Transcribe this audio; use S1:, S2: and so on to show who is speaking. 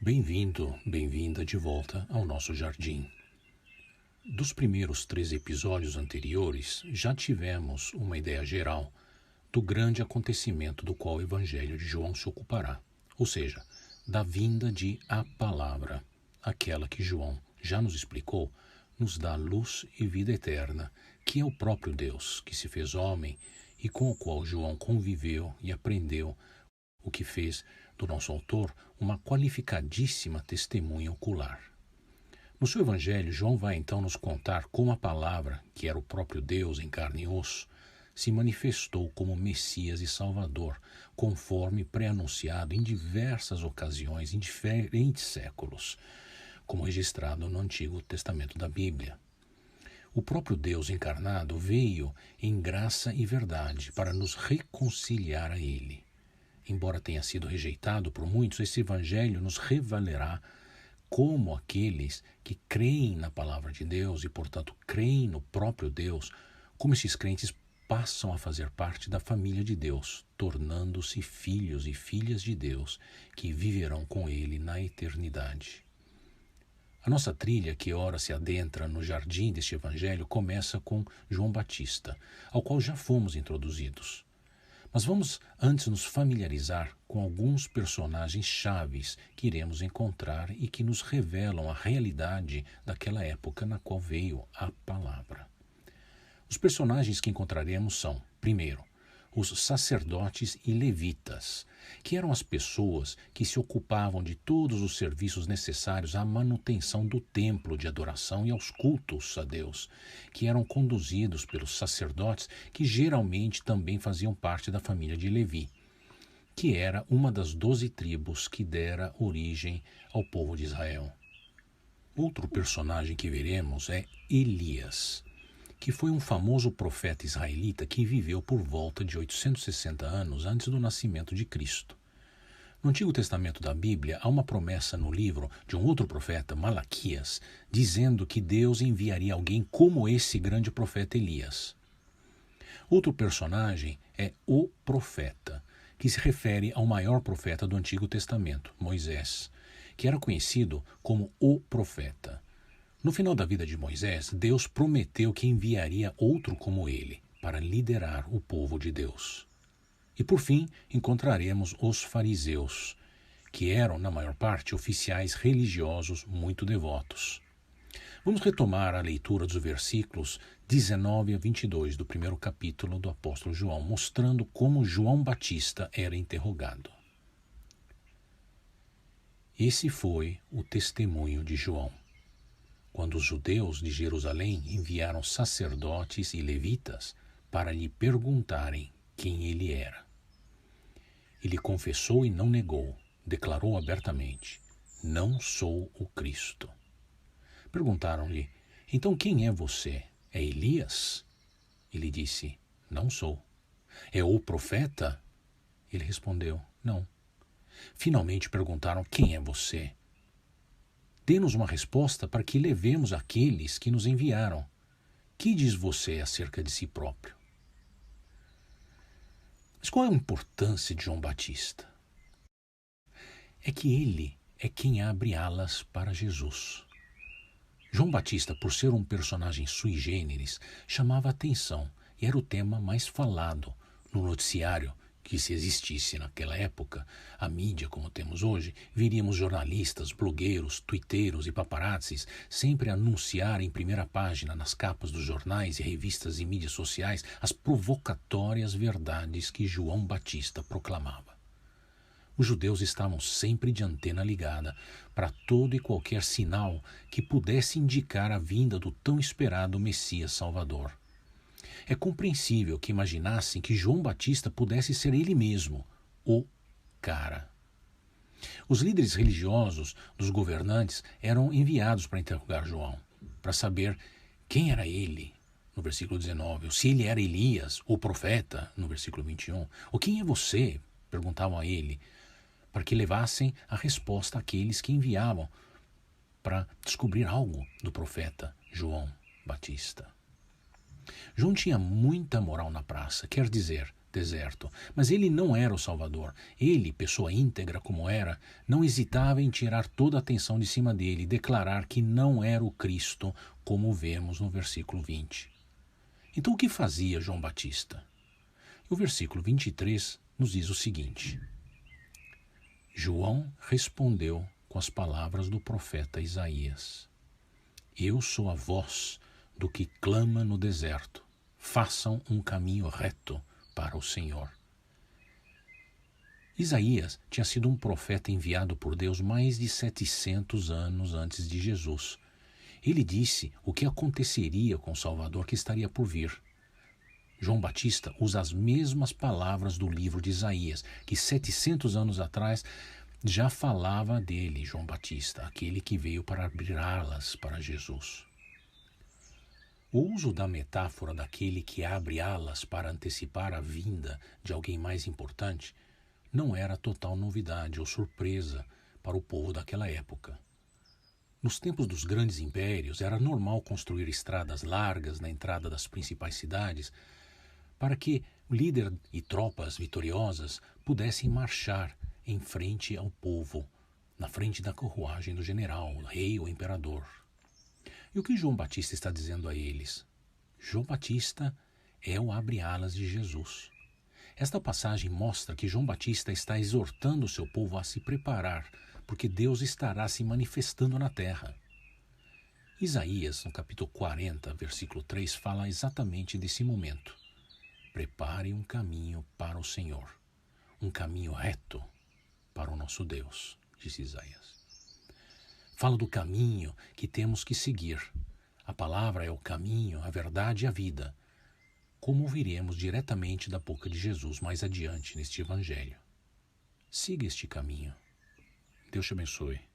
S1: Bem-vindo, bem-vinda de volta ao nosso jardim. Dos primeiros 3 episódios anteriores, já tivemos uma ideia geral do grande acontecimento do qual o Evangelho de João se ocupará, ou seja, da vinda de A Palavra, aquela que João já nos explicou, nos dá luz e vida eterna, que é o próprio Deus que se fez homem e com o qual João conviveu e aprendeu, o que fez do nosso autor uma qualificadíssima testemunha ocular. No seu evangelho, João vai então nos contar como a palavra, que era o próprio Deus em carne e osso, se manifestou como Messias e Salvador, conforme pré-anunciado em diversas ocasiões, em diferentes séculos, como registrado no Antigo Testamento da Bíblia. O próprio Deus encarnado veio em graça e verdade para nos reconciliar a Ele. Embora tenha sido rejeitado por muitos, esse evangelho nos revelará como aqueles que creem na palavra de Deus e, portanto, creem no próprio Deus, como esses crentes passam a fazer parte da família de Deus, tornando-se filhos e filhas de Deus que viverão com Ele na eternidade. A nossa trilha, que ora se adentra no jardim deste evangelho, começa com João Batista, ao qual já fomos introduzidos. Mas vamos antes nos familiarizar com alguns personagens chaves que iremos encontrar e que nos revelam a realidade daquela época na qual veio a palavra. Os personagens que encontraremos são, primeiro, os sacerdotes e levitas, que eram as pessoas que se ocupavam de todos os serviços necessários à manutenção do templo de adoração e aos cultos a Deus, que eram conduzidos pelos sacerdotes, que geralmente também faziam parte da família de Levi, que era uma das 12 tribos que dera origem ao povo de Israel. Outro personagem que veremos é Elias, que foi um famoso profeta israelita que viveu por volta de 860 anos antes do nascimento de Cristo. No Antigo Testamento da Bíblia, há uma promessa no livro de um outro profeta, Malaquias, dizendo que Deus enviaria alguém como esse grande profeta Elias. Outro personagem é o profeta, que se refere ao maior profeta do Antigo Testamento, Moisés, que era conhecido como o profeta. No final da vida de Moisés, Deus prometeu que enviaria outro como ele, para liderar o povo de Deus. E por fim, encontraremos os fariseus, que eram, na maior parte, oficiais religiosos muito devotos. Vamos retomar a leitura dos versículos 19 a 22 do primeiro capítulo do apóstolo João, mostrando como João Batista era interrogado. Esse foi o testemunho de João. Quando os judeus de Jerusalém enviaram sacerdotes e levitas para lhe perguntarem quem ele era. Ele confessou e não negou, declarou abertamente: "Não sou o Cristo." Perguntaram-lhe: "Então quem é você? É Elias?" Ele disse: "Não sou." "É o profeta?" Ele respondeu: "Não." Finalmente perguntaram: "Quem é você? Dê-nos uma resposta para que levemos aqueles que nos enviaram. Que diz você acerca de si próprio?" Mas qual é a importância de João Batista? É que ele é quem abre alas para Jesus. João Batista, por ser um personagem sui generis, chamava a atenção e era o tema mais falado no noticiário que, se existisse naquela época, a mídia como temos hoje, veríamos jornalistas, blogueiros, tuiteiros e paparazzis sempre anunciar em primeira página nas capas dos jornais e revistas e mídias sociais as provocatórias verdades que João Batista proclamava. Os judeus estavam sempre de antena ligada para todo e qualquer sinal que pudesse indicar a vinda do tão esperado Messias Salvador. É compreensível que imaginassem que João Batista pudesse ser ele mesmo, o cara. Os líderes religiosos dos governantes eram enviados para interrogar João, para saber quem era ele, no versículo 19, ou se ele era Elias, o profeta, no versículo 21, ou quem é você, perguntavam a ele, para que levassem a resposta àqueles que enviavam para descobrir algo do profeta João Batista. João tinha muita moral na praça, quer dizer, deserto. Mas ele não era o Salvador. Ele, pessoa íntegra como era, não hesitava em tirar toda a atenção de cima dele e declarar que não era o Cristo, como vemos no versículo 20. Então o que fazia João Batista? O versículo 23 nos diz o seguinte: João respondeu com as palavras do profeta Isaías: Eu sou a voz do que clama no deserto. Façam um caminho reto para o Senhor. Isaías tinha sido um profeta enviado por Deus mais de 700 anos antes de Jesus. Ele disse o que aconteceria com o Salvador que estaria por vir. João Batista usa as mesmas palavras do livro de Isaías, que 700 anos atrás já falava dele, João Batista, aquele que veio para abrir alas para Jesus. O uso da metáfora daquele que abre alas para antecipar a vinda de alguém mais importante não era total novidade ou surpresa para o povo daquela época. Nos tempos dos grandes impérios, era normal construir estradas largas na entrada das principais cidades para que o líder e tropas vitoriosas pudessem marchar em frente ao povo, na frente da carruagem do general, o rei ou imperador. E o que João Batista está dizendo a eles? João Batista é o abre-alas de Jesus. Esta passagem mostra que João Batista está exortando o seu povo a se preparar, porque Deus estará se manifestando na terra. Isaías, no capítulo 40, versículo 3, fala exatamente desse momento. Prepare um caminho para o Senhor, um caminho reto para o nosso Deus, disse Isaías. Fala do caminho que temos que seguir. A palavra é o caminho, a verdade e a vida, como ouviremos diretamente da boca de Jesus mais adiante neste Evangelho. Siga este caminho. Deus te abençoe.